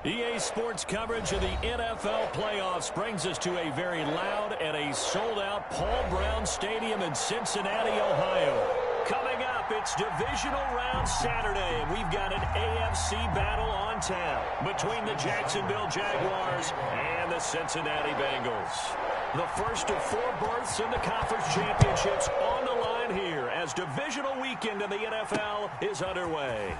EA Sports coverage of the NFL playoffs brings us to a very loud and a sold-out Paul Brown Stadium in Cincinnati, Ohio. Coming up, it's Divisional Round Saturday, and we've got an AFC battle on tap between the Jacksonville Jaguars and the Cincinnati Bengals. The first of 4 berths in the conference championships on the line here as divisional weekend in the NFL is underway.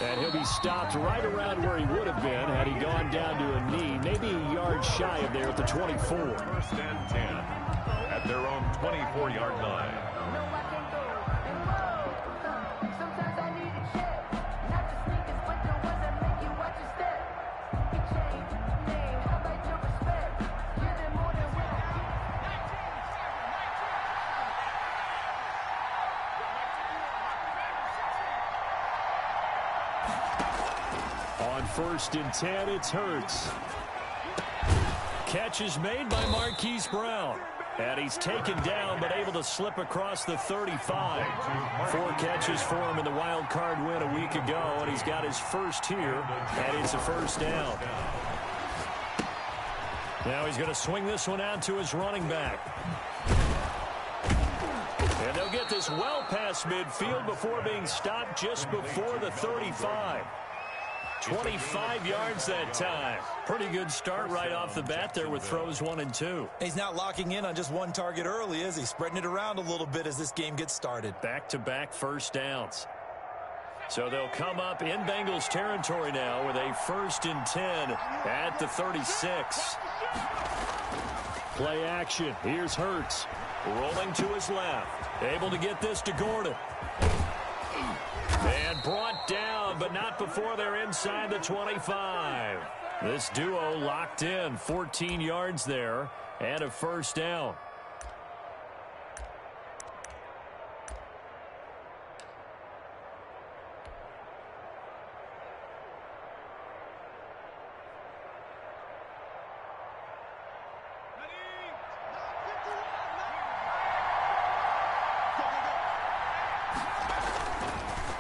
And he'll be stopped right around where he would have been had he gone down to a knee, maybe a yard shy of there at the 24. First and 10 at their own 24-yard line. First and 10, it's Hurts. Catch is made by Marquise Brown. And he's taken down, but able to slip across the 35. 4 catches for him in the wild card win a week ago, and he's got his first here, and it's a first down. Now he's going to swing this one out to his running back. And they'll get this well past midfield before being stopped just before the 35. 25 yards that time. Pretty good start right off the bat there with throws 1 and 2. He's not locking in on just one target early, is he? Spreading it around a little bit as this game gets started. Back-to-back first downs. So they'll come up in Bengals territory now with a first and 10 at the 36. Play action. Here's Hurts. Rolling to his left. Able to get this to Gordon. And brought down, but not before they're inside the 25. This duo locked in, 14 yards there, and a first down.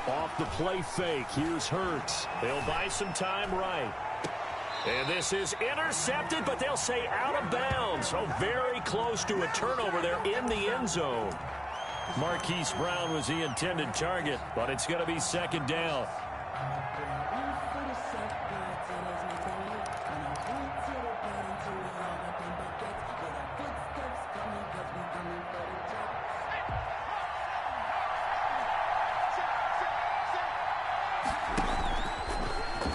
Off the play fake, here's Hurts. They'll buy some time right. And this is intercepted, but they'll say out of bounds. So very close to a turnover there in the end zone. Marquise Brown was the intended target, but it's going to be second down.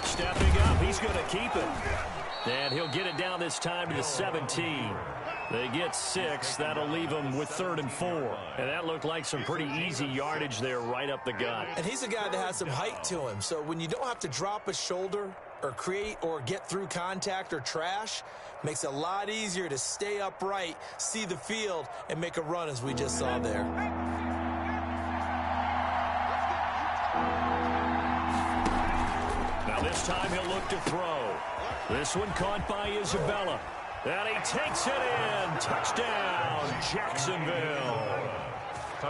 Stepping up, he's going to keep it. And he'll get it down this time to the 17. They get 6. That'll leave them with 3rd and 4. And that looked like some pretty easy yardage there right up the gut. And he's a guy that has some height to him. So when you don't have to drop a shoulder or create or get through contact or trash, makes it a lot easier to stay upright, see the field, and make a run as we just saw there. Now this time he'll look to throw. This one caught by Isabella. And he takes it in. Touchdown, Jacksonville.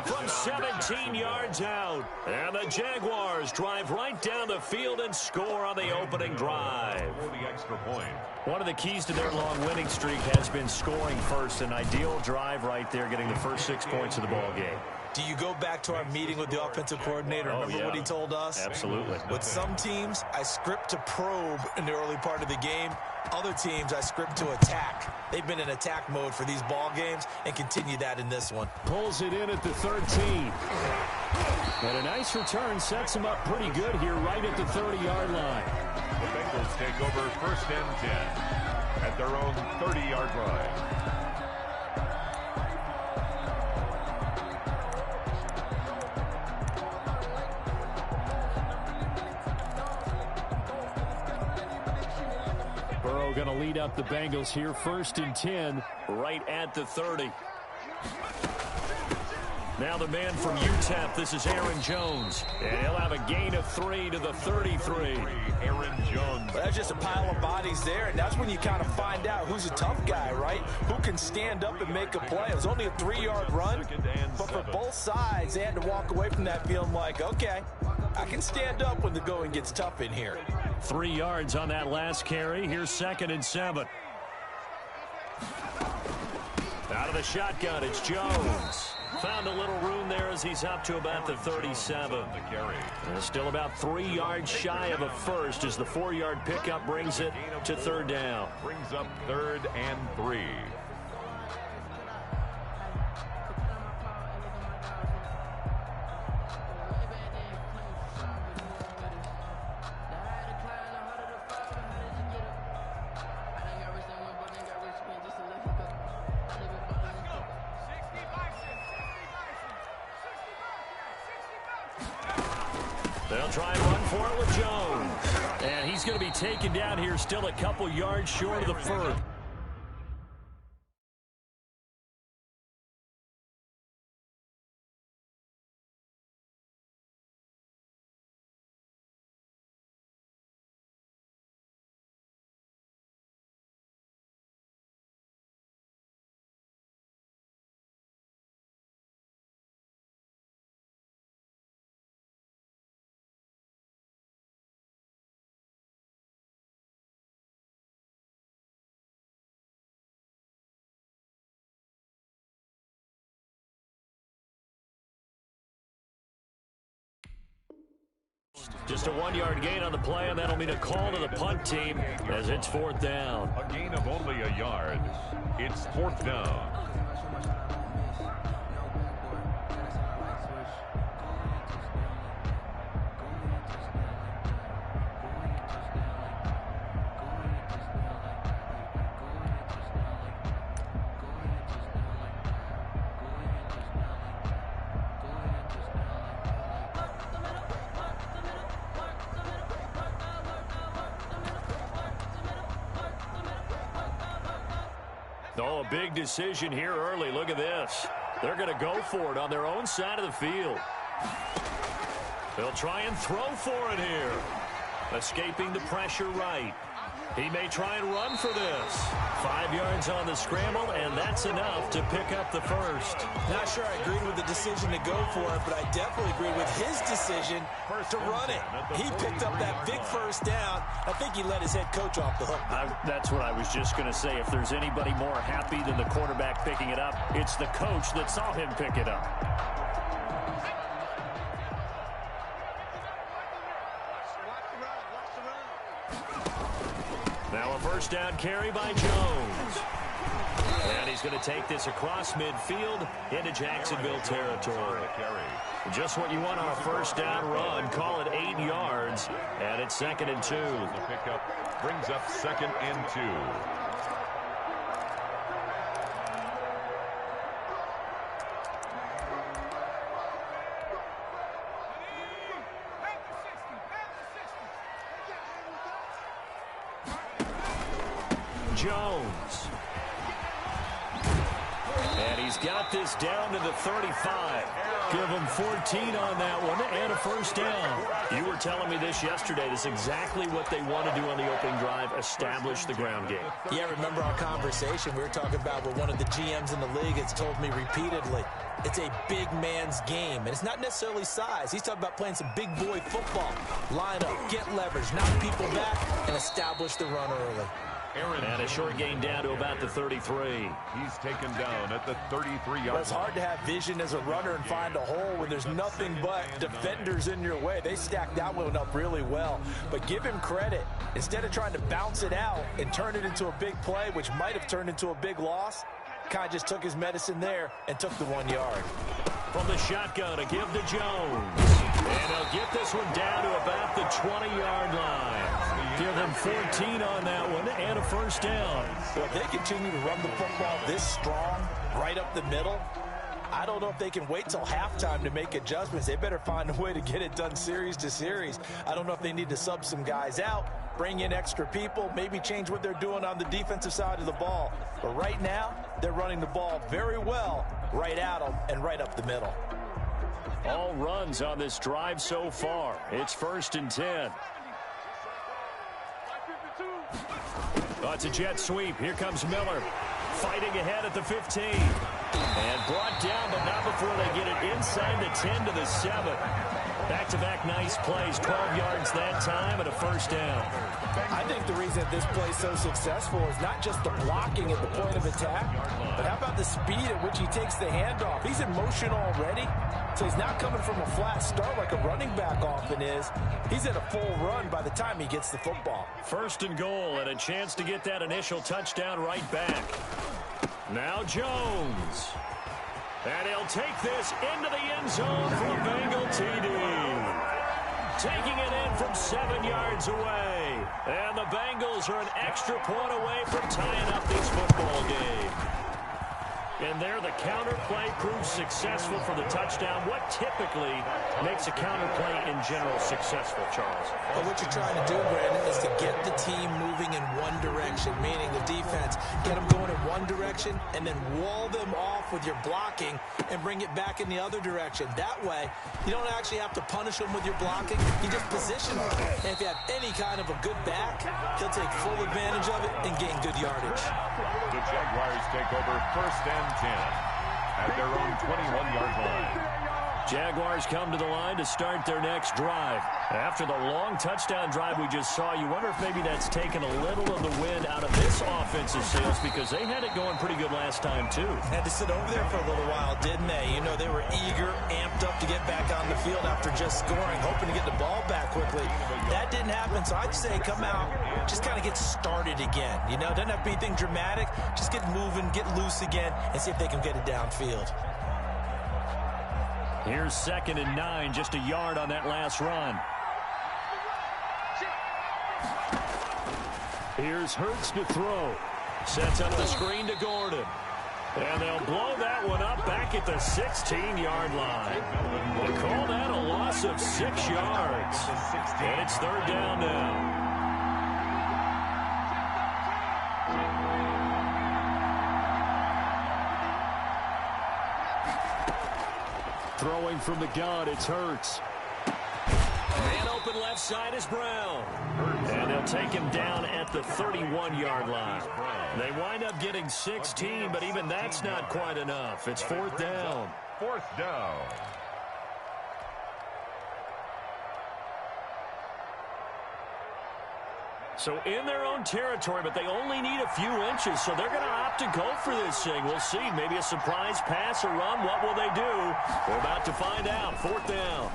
From 17 yards out. And the Jaguars drive right down the field and score on the opening drive. The extra point. One of the keys to their long winning streak has been scoring first. An ideal drive right there, getting the first 6 points of the ball game. Do you go back to our meeting with the offensive coordinator? Remember what he told us? Absolutely. With some teams, I script to probe in the early part of the game. Other teams, I script to attack. They've been in attack mode for these ball games and continue that in this one. Pulls it in at the 13. And a nice return sets him up pretty good here right at the 30-yard line. The Bengals take over first and 10 at their own 30-yard line. Burrow going to lead up the Bengals here, first and 10, right at the 30. Now the man from Jwhoppe, this is Aaron Jones. And he'll have a gain of 3 to the 33. Aaron Jones. Well, that's just a pile of bodies there, and that's when you kind of find out who's a tough guy, right? Who can stand up and make a play. It was only a 3-yard run, but for both sides, they had to walk away from that feeling like, okay, I can stand up when the going gets tough in here. 3 yards on that last carry. Here's 2nd and 7. Out of the shotgun, it's Jones. Found a little room there as he's up to about the 37. Still about 3 yards shy of a first as the 4-yard pickup brings it to 3rd down. Brings up 3rd and 3. They'll try and run for it with Jones. And he's going to be taken down here, still a couple yards short of the first. Just a 1-yard gain on the play, and that'll mean a call to the punt team as it's 4th down. A gain of only a yard. It's 4th down. Oh, a big decision here early. Look at this. They're going to go for it on their own side of the field. They'll try and throw for it here. Escaping the pressure right. He may try and run for this. 5 yards on the scramble, and that's enough to pick up the first. Not sure I agreed with the decision to go for it, but I definitely agree with his decision to run it. He picked up that big first down. I think he let his head coach off the hook. That's what I was just going to say. If there's anybody more happy than the quarterback picking it up, it's the coach that saw him pick it up. Now a first down carry by Jones. And he's going to take this across midfield into Jacksonville territory. Just what you want on a first down run. Call it 8 yards. And it's 2nd and 2. The pickup brings up 2nd and 2. Jones. And he's got this down to the 35. Give him 14 on that one and a first down. You were telling me this yesterday. This is exactly what they want to do on the opening drive, establish the ground game. Yeah, remember our conversation we were talking about what one of the GMs in the league has told me repeatedly. It's a big man's game, and it's not necessarily size. He's talking about playing some big boy football. Line up, get leverage, knock people back, and establish the run early. And a short gain down to about the 33. He's taken down at the 33-yard line. It's hard to have vision as a runner and find a hole when there's nothing but defenders in your way. They stacked that one up really well. But give him credit. Instead of trying to bounce it out and turn it into a big play, which might have turned into a big loss, kind of just took his medicine there and took the 1 yard. From the shotgun, a give to Jones. And he'll get this one down to about the 20-yard line. Give him 14 on that one and a first down. Well, if they continue to run the football this strong, right up the middle, I don't know if they can wait till halftime to make adjustments. They better find a way to get it done series to series. I don't know if they need to sub some guys out, bring in extra people, maybe change what they're doing on the defensive side of the ball. But right now, they're running the ball very well right at them and right up the middle. All runs on this drive so far. It's 1st and 10. Oh, it's a jet sweep. Here comes Miller. Fighting ahead at the 15. And brought down, but not before they get it inside the 10 to the 7. Back-to-back nice plays. 12 yards that time and a 1st down. I think the reason this play is so successful is not just the blocking at the point of attack, but how about the speed at which he takes the handoff? He's in motion already, so he's not coming from a flat start like a running back often is. He's at a full run by the time he gets the football. 1st and goal and a chance to get that initial touchdown right back. Now Jones. And he'll take this into the end zone for a Bengal TD. Taking it in from 7 yards away. And the Bengals are an extra point away from tying up this football game. And there the counter play proves successful for the touchdown. What typically makes a counter play in general successful, Charles? Well, what you're trying to do, Brandon, is to get the team moving in one direction, meaning the defense, get them going in one direction and then wall them off with your blocking and bring it back in the other direction. That way, you don't actually have to punish them with your blocking. You just position them. And if you have any kind of a good back, he'll take full advantage of it and gain good yardage. The Jaguars take over 1st and 10 at their own 21-yard line. Jaguars come to the line to start their next drive. After the long touchdown drive we just saw, you wonder if maybe that's taken a little of the wind out of this offensive sails because they had it going pretty good last time, too. Had to sit over there for a little while, didn't they? You know, they were eager, amped up to get back on the field after just scoring, hoping to get the ball back quickly. That didn't happen, so I'd say come out, just kind of get started again. You know, doesn't have to be anything dramatic. Just get moving, get loose again, and see if they can get it downfield. Here's 2nd and 9, just a yard on that last run. Here's Hurts to throw. Sets up the screen to Gordon. And they'll blow that one up back at the 16-yard line. They call that a loss of 6 yards. And it's 3rd down now. Throwing from the gun, it's Hurts. Man open left side is Brown. And they'll take him down at the 31-yard line. They wind up getting 16, but even that's not quite enough. It's 4th down. 4th down. So in their own territory, but they only need a few inches, so they're going to opt to go for this thing. We'll see. Maybe a surprise pass or run. What will they do? We're about to find out. 4th down.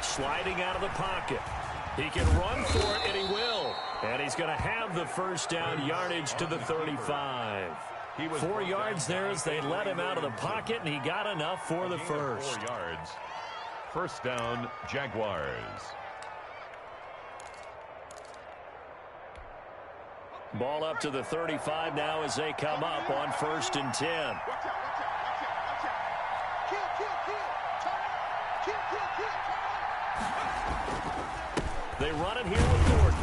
Sliding out of the pocket. He can run for it, and he will. And he's going to have the 1st down yardage to the 35. 4 yards there as they let him out of the pocket, and he got enough for the 1st. 4 yards. 1st down, Jaguars. Ball up to the 35 now as they come up on 1st and 10. They run it here with Gordon.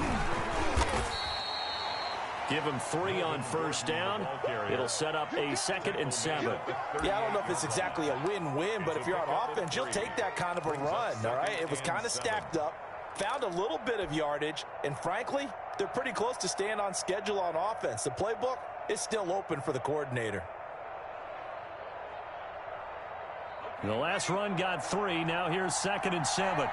Give him 3 on 1st down. It'll set up a 2nd and 7. Yeah, I don't know if it's exactly a win-win, but if you're on offense, you'll take that kind of a run, all right? It was kind of stacked up. Found a little bit of yardage, and frankly, they're pretty close to staying on schedule on offense. The playbook is still open for the coordinator. The last run got 3. Now here's 2nd and 7.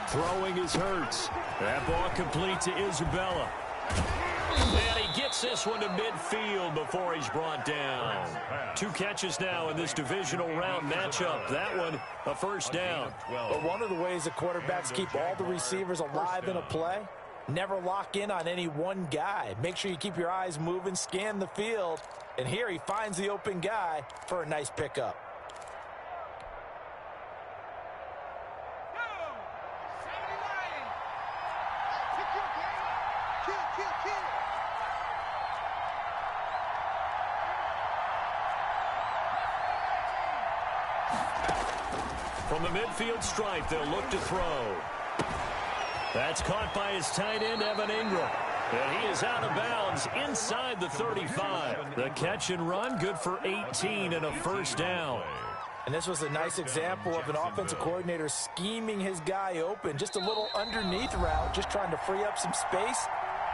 Throwing is Hurts. That ball complete to Isabella. And he gets this one to midfield before he's brought down. 2 catches now in this divisional round matchup. That one, a 1st down. But one of the ways the quarterbacks keep all the receivers alive in a play, never lock in on any one guy. Make sure you keep your eyes moving, scan the field. And here he finds the open guy for a nice pickup. From the midfield stripe, they'll look to throw. That's caught by his tight end, Evan Ingram. And he is out of bounds inside the 35. The catch and run, good for 18 and a first down. And this was a nice example of an offensive coordinator scheming his guy open. Just a little underneath route, just trying to free up some space,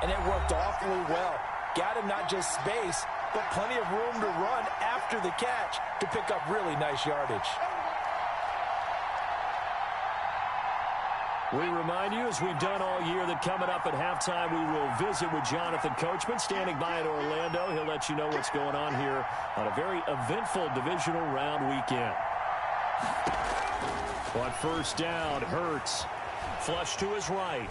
and it worked awfully well. Got him not just space, but plenty of room to run after the catch to pick up really nice yardage. We remind you, as we've done all year, that coming up at halftime, we will visit with Jonathan Coachman, standing by in Orlando. He'll let you know what's going on here on a very eventful divisional round weekend. On first down, Hurts. Flush to his right.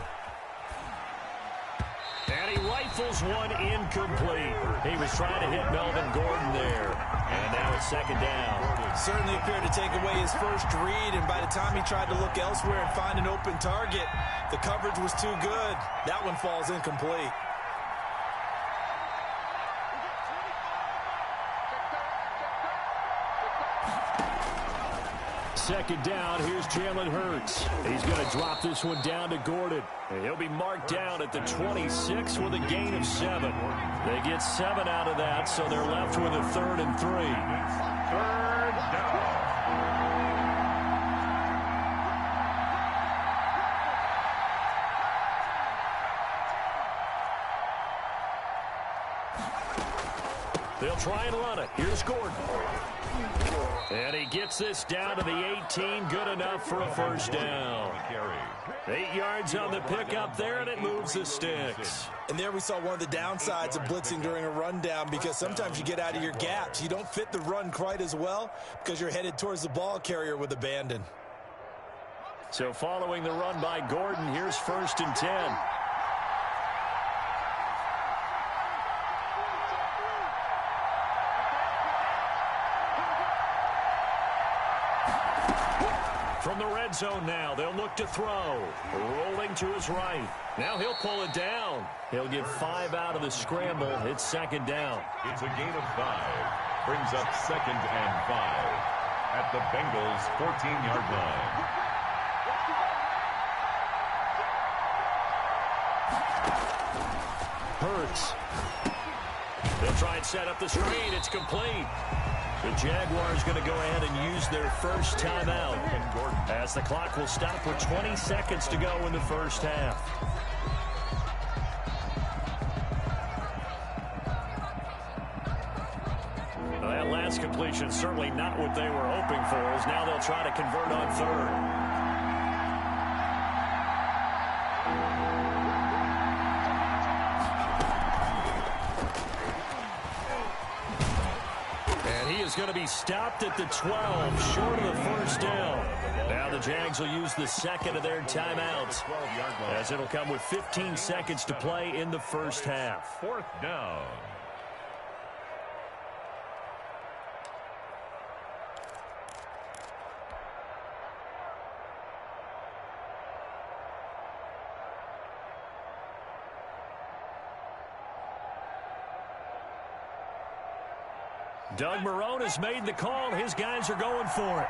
And he rifles one incomplete. He was trying to hit Melvin Gordon there. And now it's second down. Certainly appeared to take away his first read, and by the time he tried to look elsewhere and find an open target, the coverage was too good. That one falls incomplete. Second down, here's Jalen Hurts. He's going to drop this one down to Gordon. He'll be marked down at the 26 with a gain of 7. They get 7 out of that, so they're left with a 3rd and 3. Third down. They'll try and run it. Here's Gordon. And he gets this down to the 18. Good enough for a first down. 8 yards on the pickup there, and it moves the sticks. And there we saw one of the downsides of blitzing during a rundown, because sometimes you get out of your gaps. You don't fit the run quite as well because you're headed towards the ball carrier with abandon. So following the run by Gordon, here's 1st and 10. From the red zone now, they'll look to throw. Rolling to his right. Now he'll pull it down. He'll get 5 out of the scramble. It's second down. It's a gain of 5. Brings up 2nd and 5 at the Bengals' 14-yard line. Hurts. They'll try and set up the screen. It's complete. The Jaguars going to go ahead and use their first timeout, as the clock will stop with 20 seconds to go in the first half. Well, that last completion certainly not what they were hoping for, as now they'll try to convert on 3rd. Is going to be stopped at the 12, short of the first down. Now the Jags will use the 2nd of their timeouts, as it'll come with 15 seconds to play in the first half. 4th down. Doug Marrone has made the call. His guys are going for it.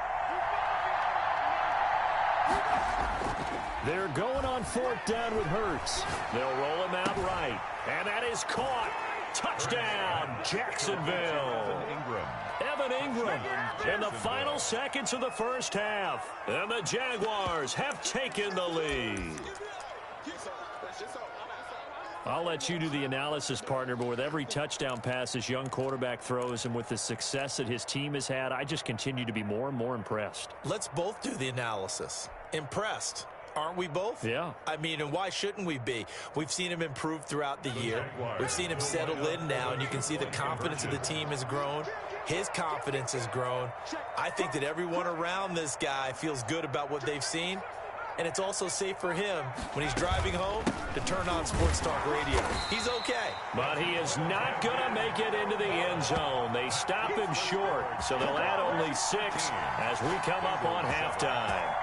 They're going on 4th down with Hurts. They'll roll him out right. And that is caught. Touchdown, Jacksonville. Evan Ingram in the final seconds of the first half. And the Jaguars have taken the lead. I'll let you do the analysis, partner, but with every touchdown pass this young quarterback throws and with the success that his team has had, I just continue to be more and more impressed. Let's both do the analysis. Impressed. Aren't we both? Yeah. I mean, and why shouldn't we be? We've seen him improve throughout the year. We've seen him settle in now, and you can see the confidence of the team has grown. His confidence has grown. I think that everyone around this guy feels good about what they've seen. And it's also safe for him when he's driving home to turn on Sports Talk Radio. He's okay. But he is not going to make it into the end zone. They stop him short, so they'll add only 6 as we come up on halftime.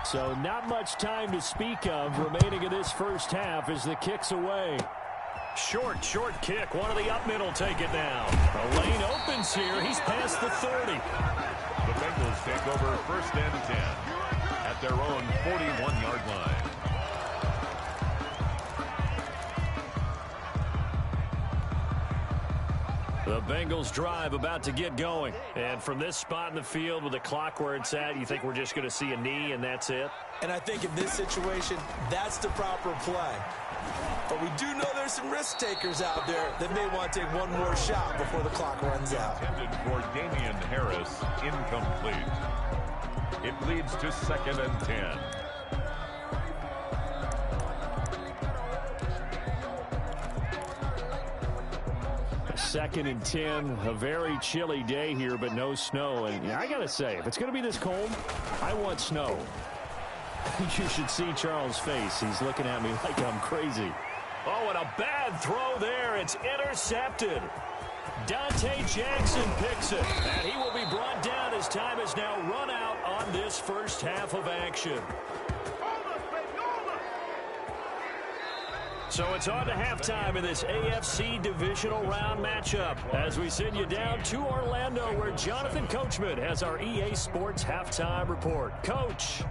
So not much time to speak of remaining in this first half as the kick's away. Short kick. One of the up middle take it now. A lane opens here. He's past the 30. The Bengals take over 1st and 10 at their own 41-yard line. The Bengals drive about to get going. And from this spot in the field with the clock where it's at, you think we're just going to see a knee and that's it? And I think in this situation, that's the proper play. But we do know there's some risk takers out there that may want to take one more shot before the clock runs out. Intended for Damian Harris, incomplete. It leads to 2nd and 10. Second and 10, a very chilly day here, but no snow. And I got to say, if it's going to be this cold, I want snow. You should see Charles' face. He's looking at me like I'm crazy. Oh, and a bad throw there. It's intercepted. Dante Jackson picks it, and he will be brought down as time has now run out on this first half of action. So it's on to halftime in this AFC divisional round matchup as we send you down to Orlando where Jonathan Coachman has our EA Sports halftime report. Coach.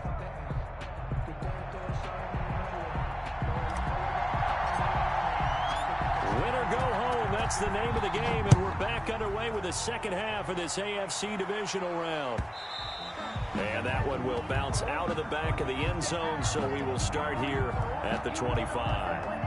Win or go home, that's the name of the game, and we're back underway with the second half of this AFC divisional round. And that one will bounce out of the back of the end zone, so we will start here at the 25.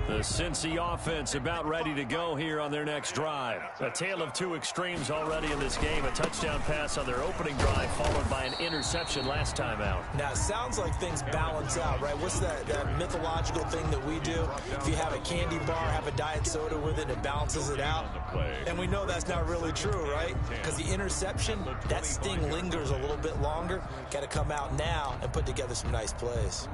The Cincy offense about ready to go here on their next drive. A tale of two extremes already in this game. A touchdown pass on their opening drive followed by an interception last time out. Now, it sounds like things balance out, right? What's that mythological thing that we do? If you have a candy bar, have a diet soda with it, it balances it out. And we know that's not really true, right? Because the interception, that sting lingers a little bit longer. Got to come out now and put together some nice plays.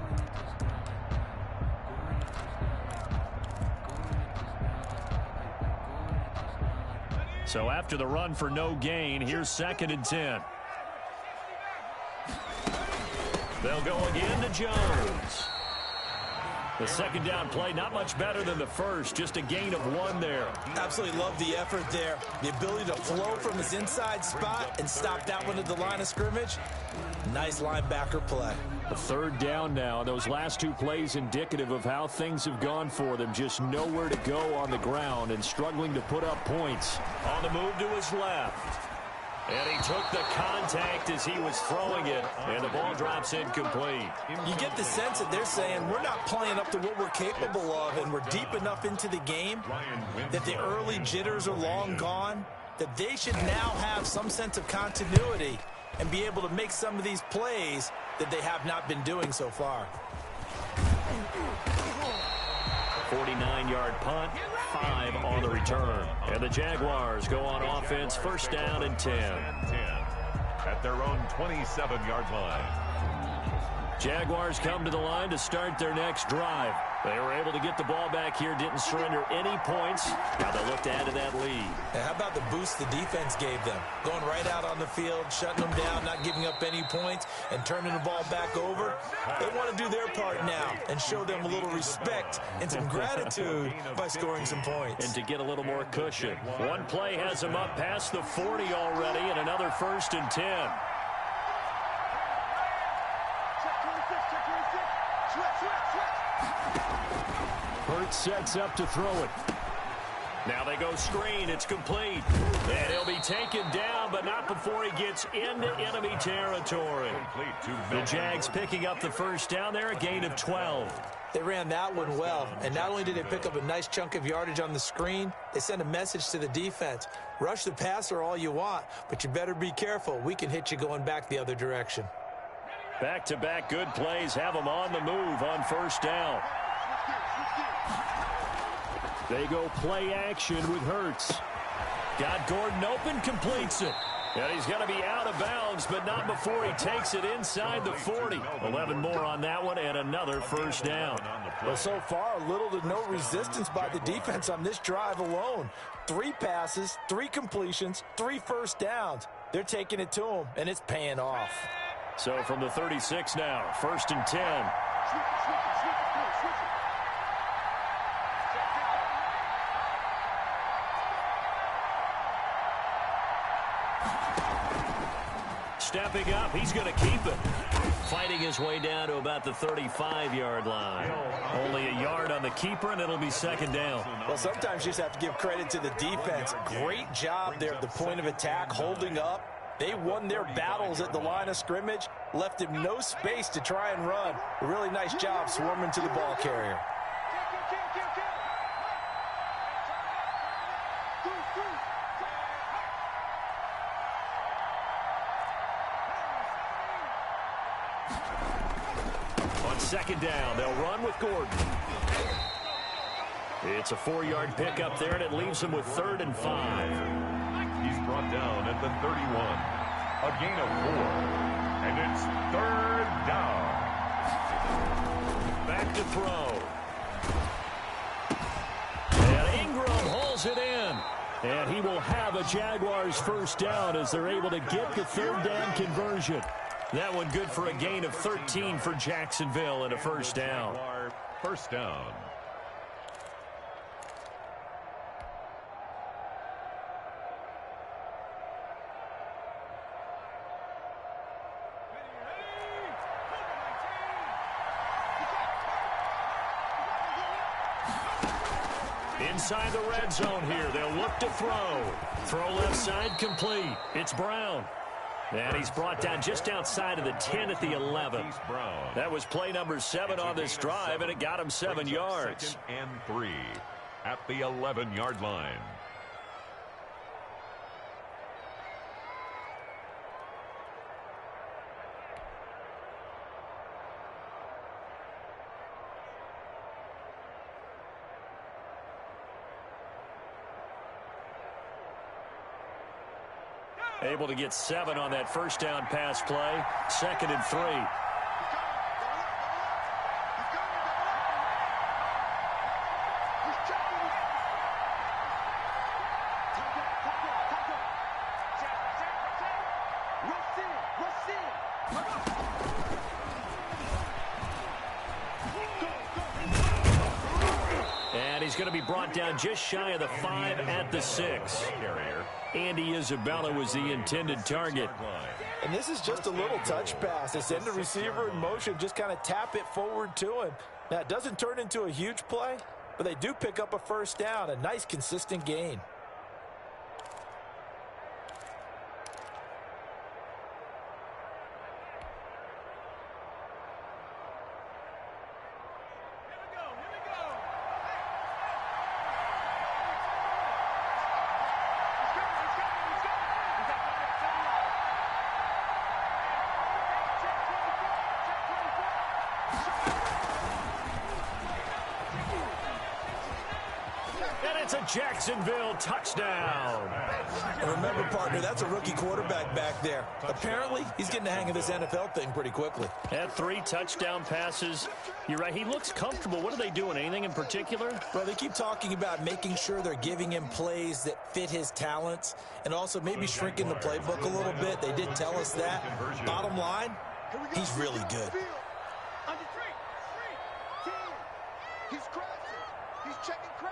So after the run for no gain, here's 2nd and 10. They'll go again to Jones. The second down play, not much better than the first, just a gain of 1 there. Absolutely love the effort there. The ability to flow from his inside spot and stop that one at the line of scrimmage. Nice linebacker play. A 3rd down now. Those last 2 plays indicative of how things have gone for them. Just nowhere to go on the ground and struggling to put up points. On the move to his left. And he took the contact as he was throwing it, and the ball drops incomplete. You get the sense that they're saying we're not playing up to what we're capable of, and we're deep enough into the game that the early jitters are long gone, that they should now have some sense of continuity and be able to make some of these plays that they have not been doing so far. 49-yard punt, 5 on the return. And the Jaguars go on offense, 1st down and 10. At their own 27-yard line. Jaguars come to the line to start their next drive. They were able to get the ball back here, didn't surrender any points. Now they look to add to that lead. And how about the boost the defense gave them? Going right out on the field, shutting them down, not giving up any points, and turning the ball back over. They want to do their part now and show them a little respect and some gratitude by scoring some points. And to get a little more cushion. One play has them up past the 40 already, and another 1st and 10. Hurts sets up to throw it. Now they go screen. It's complete. And he'll be taken down, but not before he gets into enemy territory. The Jags picking up the 1st down there, a gain of 12. They ran that one well, and not only did they pick up a nice chunk of yardage on the screen, they sent a message to the defense. Rush the passer all you want, but you better be careful. We can hit you going back the other direction. Back-to-back good plays have them on the move on 1st down. They go play action with Hurts. Got Gordon open, completes it. And he's going to be out of bounds, but not before he takes it inside the 40. 11 more on that one and another first down. Well, so far, little to no resistance by the defense on this drive alone. 3 passes, 3 completions, 3 first downs. They're taking it to him, and it's paying off. So from the 36 now, 1st and 10. Stepping up, he's going to keep it. Fighting his way down to about the 35-yard line. Only a yard on the keeper, and it'll be 2nd down. Well, sometimes you just have to give credit to the defense. Great job there at the point of attack, holding up. They won their battles at the line of scrimmage, left him no space to try and run. A really nice job swarming to the ball carrier. On 2nd down, they'll run with Gordon. It's a 4-yard pickup there, and it leaves him with 3rd and 5. He's brought down at the 31. A gain of 4. And it's 3rd down. Back to throw. And Ingram hauls it in. And he will have a Jaguars first down as they're able to get the 3rd down conversion. That one good for a gain of 13 for Jacksonville and a first down. First down. Inside the red zone here. They'll look to throw. Throw left side complete. It's Brown. And he's brought down just outside of the 10 at the 11. That was play number 7 on this drive, and it got him 7 yards. 2nd and 3 at the 11-yard line. Able to get 7 on that first down pass play. 2nd and 3. And he's going to be brought down just shy of the 5 at the 6. Andy Isabella was the intended target. And this is just a little touch pass. They send the receiver in motion, just kind of tap it forward to him. Now, it doesn't turn into a huge play, but they do pick up a first down, a nice, consistent gain. It's a Jacksonville touchdown. And remember, partner, that's a rookie quarterback back there. Apparently, he's getting the hang of this NFL thing pretty quickly. Had 3 touchdown passes. You're right, he looks comfortable. What are they doing? Anything in particular? Well, they keep talking about making sure they're giving him plays that fit his talents and also maybe shrinking the playbook a little bit. They did tell us that. Bottom line, he's really good. He's crossing. He's checking crowd.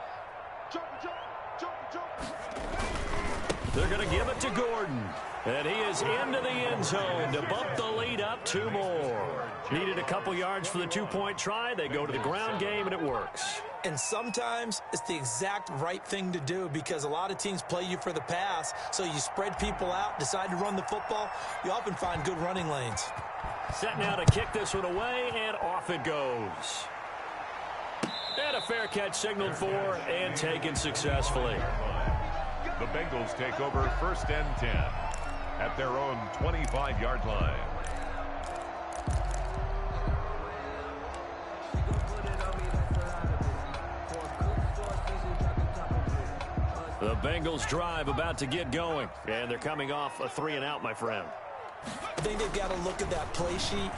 They're going to give it to Gordon. And he is into the end zone to bump the lead up 2 more. Needed a couple yards for the 2-point try. They go to the ground game, and it works. And sometimes it's the exact right thing to do because a lot of teams play you for the pass. So you spread people out, decide to run the football. You often find good running lanes. Set now to kick this one away, and off it goes. And a fair catch signaled for and taken successfully. The Bengals take over 1st and 10 at their own 25-yard line. The Bengals drive about to get going, and they're coming off a 3-and-out, my friend. I think they've got to look at that play sheet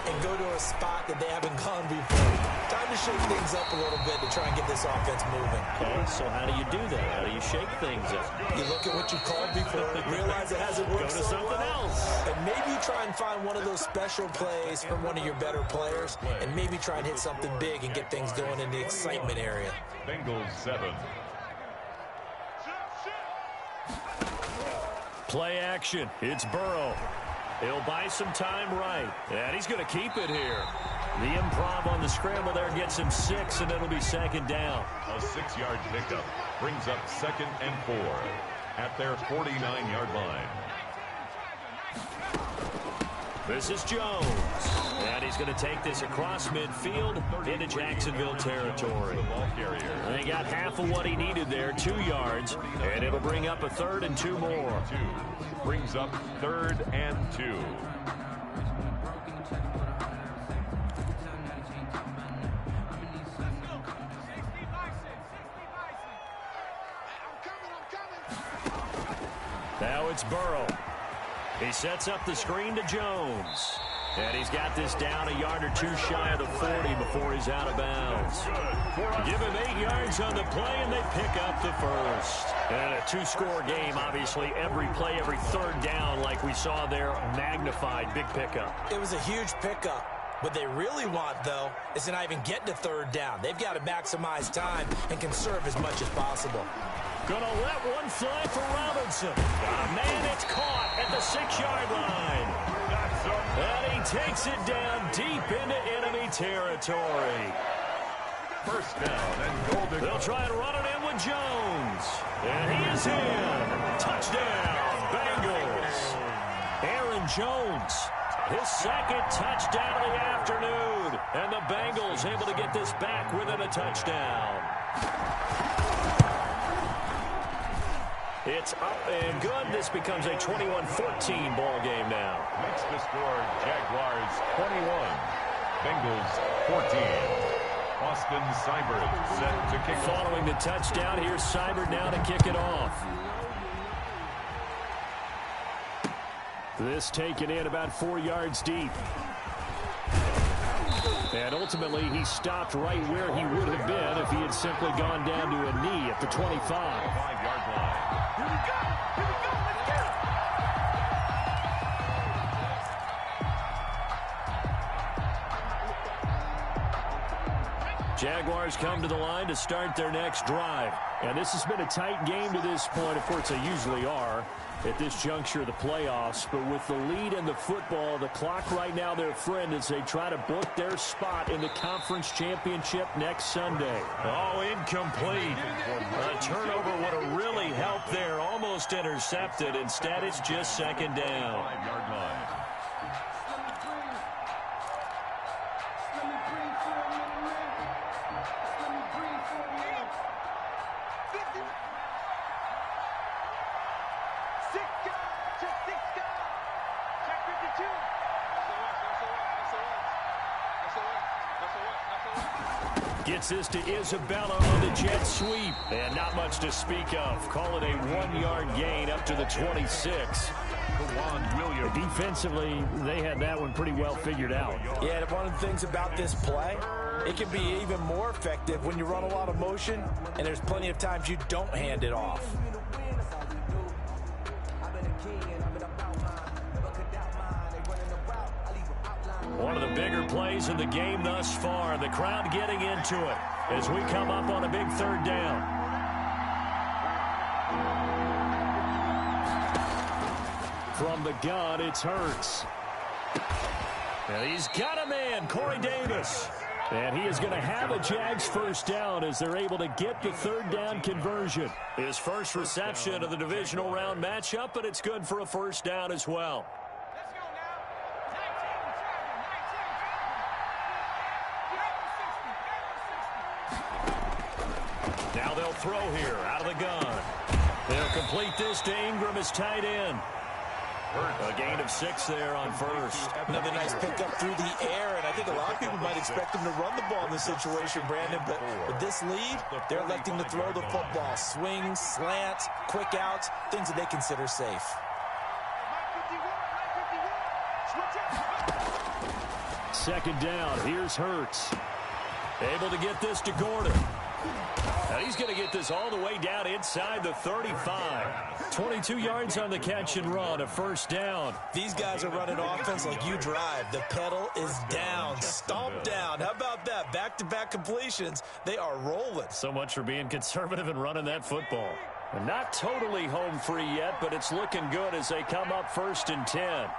and go to a spot that they haven't gone before. Time to shake things up a little bit to try and get this offense moving. Okay, so how do you do that? How do you shake things up? You look at what you called before, realize it hasn't worked Go to so something well, else. and maybe you try and find one of those special plays from one of your better players, and maybe try and hit something big and get things going in the excitement area. Bengals 7. Play action. It's Burrow. He'll buy some time right. And he's going to keep it here. The improv on the scramble there gets him 6, and it'll be 2nd down. A 6-yard pickup brings up 2nd and 4 at their 49-yard line. This is Jones. And he's going to take this across midfield into Jacksonville territory. They got half of what he needed there, 2 yards, and it'll bring up a 3rd and 2 more. Brings up 3rd and 2. Now it's Burrow. He sets up the screen to Jones. And he's got this down a yard or 2 shy of the 40 before he's out of bounds. Give him 8 yards on the play, and they pick up the first. And a 2-score game, obviously. Every play, every 3rd down, like we saw there, magnified. Big pickup. It was a huge pickup. What they really want, though, is to not even get to 3rd down. They've got to maximize time and conserve as much as possible. Gonna let one fly for Robinson. Got a man, it's caught at the 6-yard line. And he takes it down deep into enemy territory. First down and goal to go. They'll try and run it in with Jones. And he is in. Touchdown, Bengals. Aaron Jones, his 2nd touchdown of the afternoon. And the Bengals able to get this back within a touchdown. It's up and good. This becomes a 21-14 ball game now. Makes the score Jaguars 21, Bengals 14. Austin Seibert set to kick off. Following the touchdown, here's Seibert now to kick it off. This taken in about 4 yards deep. And ultimately, he stopped right where he would have been if he had simply gone down to a knee at the 25. 5-yard line. Here we go! Here we go! Let's get it! Jaguars come to the line to start their next drive. And this has been a tight game to this point. Of course, they usually are at this juncture of the playoffs. But with the lead in the football, the clock right now, their friend, as they try to book their spot in the conference championship next Sunday. Oh, incomplete. A turnover would have really helped there. Almost intercepted. Instead, it's just 2nd down. 5-yard line. Gets this to Isabella on the jet sweep. And not much to speak of. Call it a 1-yard gain up to the 26. Defensively, they had that one pretty well figured out. Yeah, one of the things about this play, it can be even more effective when you run a lot of motion, and there's plenty of times you don't hand it off. One of the bigger plays in the game thus far. The crowd getting into it as we come up on a big 3rd down. From the gun, it's Hurts. And he's got a man, Corey Davis. And he is going to have a Jags 1st down as they're able to get the 3rd down conversion. His first reception of the divisional round matchup, but it's good for a 1st down as well. Now they'll throw here out of the gun. They'll complete this to Ingram as tight end. A gain of 6 there on first. Another nice pickup through the air, and I think a lot of people might expect them to run the ball in this situation, Brandon, but with this lead, they're electing to throw the football. Swings, slants, quick outs, things that they consider safe. Second down. Here's Hurts. Able to get this to Gordon. And he's going to get this all the way down inside the 35. 22 yards on the catch and run, a first down. These guys are running offense like you drive. The pedal is down, stomp down. How about that? Back-to-back completions. They are rolling. So much for being conservative and running that football. And not totally home free yet, but it's looking good as they come up 1st and 10.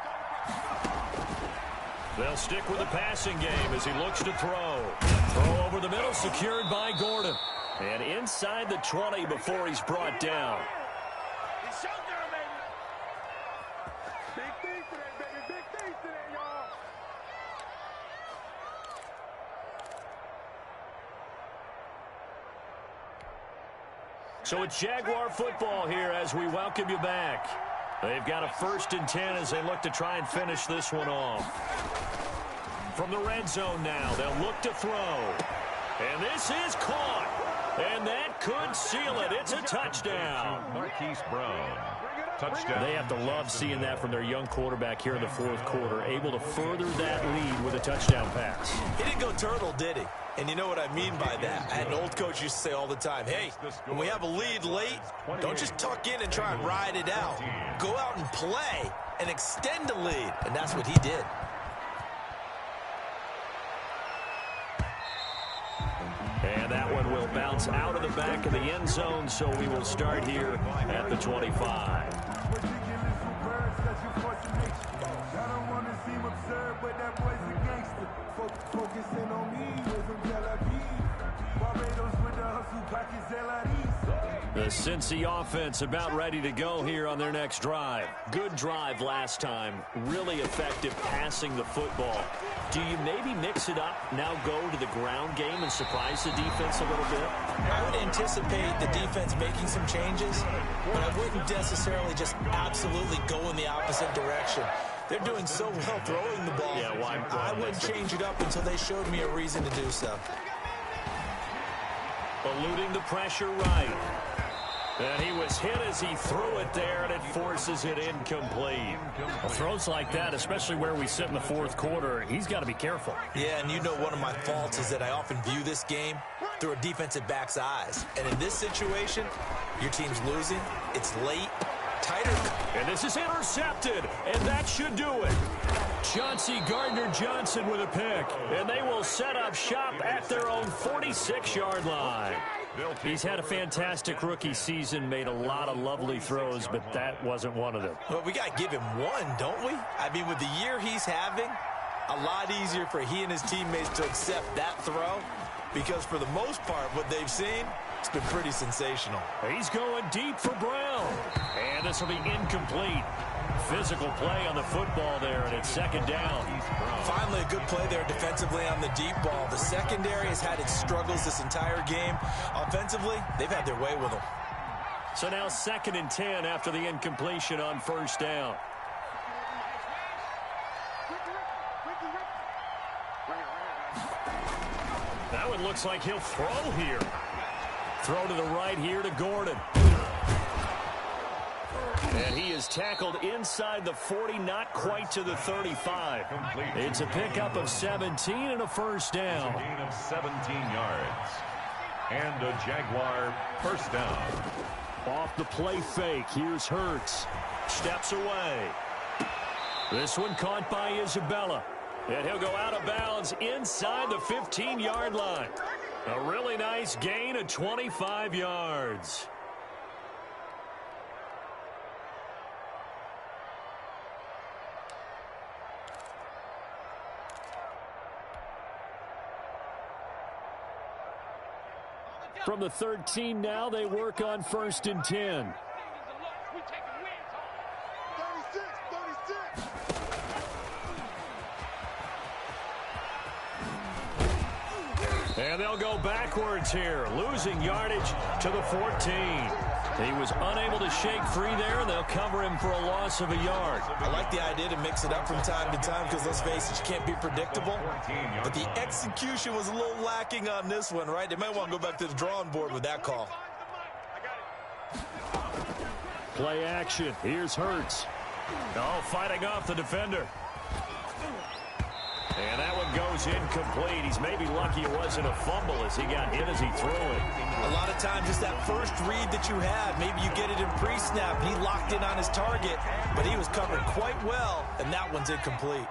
They'll stick with the passing game as he looks to throw. Throw over the middle, secured by Gordon. And inside the 20 before he's brought down. So it's Jaguar football here as we welcome you back. They've got a 1st and 10 as they look to try and finish this one off. From the red zone now, they'll look to throw. And this is caught. And that could seal it. It's a touchdown. Marquise Brown. Touchdown. They have to love seeing that from their young quarterback here in the 4th quarter, able to further that lead with a touchdown pass. He didn't go turtle, did he? And you know what I mean by that. I had an old coach used to say all the time, hey, when we have a lead late, don't just tuck in and try and ride it out. Go out and play and extend the lead. And that's what he did. And that one will bounce out of the back of the end zone, so we will start here at the 25. The Cincy offense about ready to go here on their next drive. Good drive last time. Really effective passing the football. Do you maybe mix it up, now go to the ground game and surprise the defense a little bit? I would anticipate the defense making some changes, but I wouldn't necessarily just absolutely go in the opposite direction. They're doing so well throwing the ball. Yeah, why I wouldn't change it up until they showed me a reason to do so. Eluding the pressure right. And he was hit as he threw it there, and it forces it incomplete. Well, throws like that, especially where we sit in the 4th quarter, he's got to be careful. Yeah, and you know one of my faults is that I often view this game through a defensive back's eyes. And in this situation, your team's losing, it's late, tighter. And this is intercepted, and that should do it. Chauncey Gardner-Johnson with a pick, and they will set up shop at their own 46-yard line. He's had a fantastic rookie season, made a lot of lovely throws, but that wasn't one of them. Well, we got to give him one, don't we? I mean, with the year he's having, a lot easier for he and his teammates to accept that throw because for the most part, what they've seen, it's been pretty sensational. He's going deep for Brown, and this will be incomplete. Physical play on the football there, and it's 2nd down. Finally, a good play there defensively on the deep ball. The secondary has had its struggles this entire game. Offensively, they've had their way with them. So now 2nd and 10 after the incompletion on 1st down. That one looks like he'll throw here. Throw to the right here to Gordon. And he is tackled inside the 40, not quite to the 35. It's a pickup of 17 and a first down. A gain of 17 yards. And a Jaguar first down. Off the play fake, here's Hurts. Steps away. This one caught by Isabella. And he'll go out of bounds inside the 15-yard line. A really nice gain of 25 yards. From the 13 now, they work on 1st and 10. And they'll go backwards here, losing yardage to the 14. He was unable to shake free there, and they'll cover him for a loss of a yard. I like the idea to mix it up from time to time because, let's face it, you can't be predictable. But the execution was a little lacking on this one, right? They might want to go back to the drawing board with that call. Play action. Here's Hurts. Oh, fighting off the defender. And that one goes incomplete. He's maybe lucky it wasn't a fumble as he got hit as he threw it. A lot of times it's that first read that you have. Maybe you get it in pre-snap. He locked in on his target, but he was covered quite well, and that one's incomplete.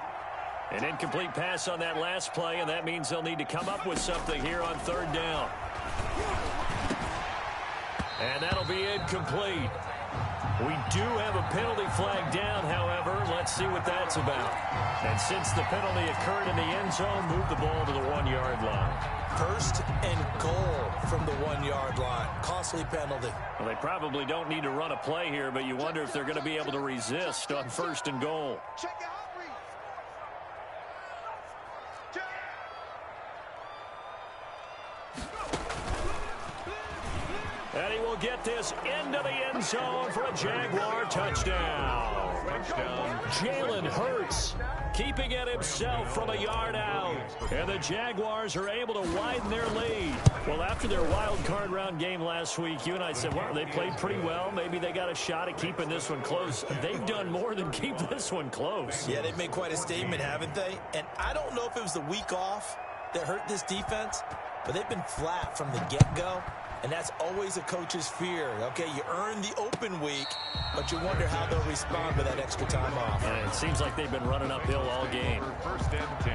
An incomplete pass on that last play, and that means they'll need to come up with something here on third down. And that'll be incomplete. We do have a penalty flag down, however. Let's see what that's about. And since the penalty occurred in the end zone, move the ball to the 1-yard line. First and goal from the 1-yard line. Costly penalty. Well, they probably don't need to run a play here, but you wonder if they're going to be able to resist on first and goal. Check it out, Reed. And he will get this into the end zone for a Jaguar touchdown. Jalen Hurts keeping it himself from a yard out. And the Jaguars are able to widen their lead. Well, after their wild card round game last week, you and I said, well, they played pretty well. Maybe they got a shot at keeping this one close. They've done more than keep this one close. Yeah, they've made quite a statement, haven't they? And I don't know if it was the week off that hurt this defense, but they've been flat from the get-go. And that's always a coach's fear. Okay, you earn the open week, but you wonder how they'll respond with that extra time off. And it seems like they've been running uphill all game. First and 10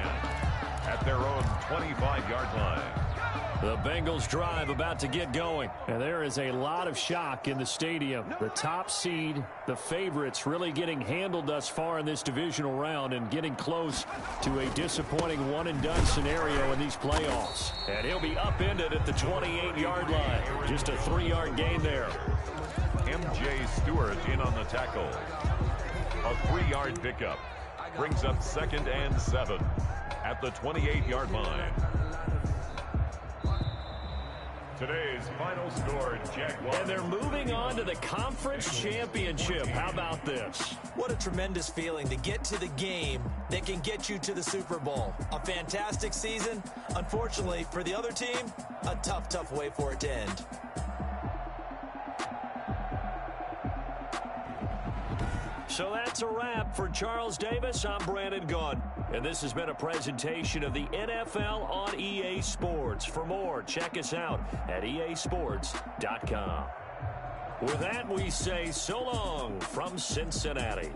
at their own 25-yard line. The Bengals drive about to get going. And there is a lot of shock in the stadium. The top seed, the favorites, really getting handled thus far in this divisional round and getting close to a disappointing one-and-done scenario in these playoffs. And he'll be upended at the 28-yard line. Just a 3-yard gain there. M.J. Stewart in on the tackle. A 3-yard pickup brings up 2nd and 7 at the 28-yard line. Today's final score, Jaguars. And they're moving on to the conference championship. How about this? What a tremendous feeling to get to the game that can get you to the Super Bowl. A fantastic season. Unfortunately, for the other team, a tough way for it to end. So that's a wrap for Charles Davis. I'm Brandon Gunn. And this has been a presentation of the NFL on EA Sports. For more, check us out at easports.com. With that, we say so long from Cincinnati.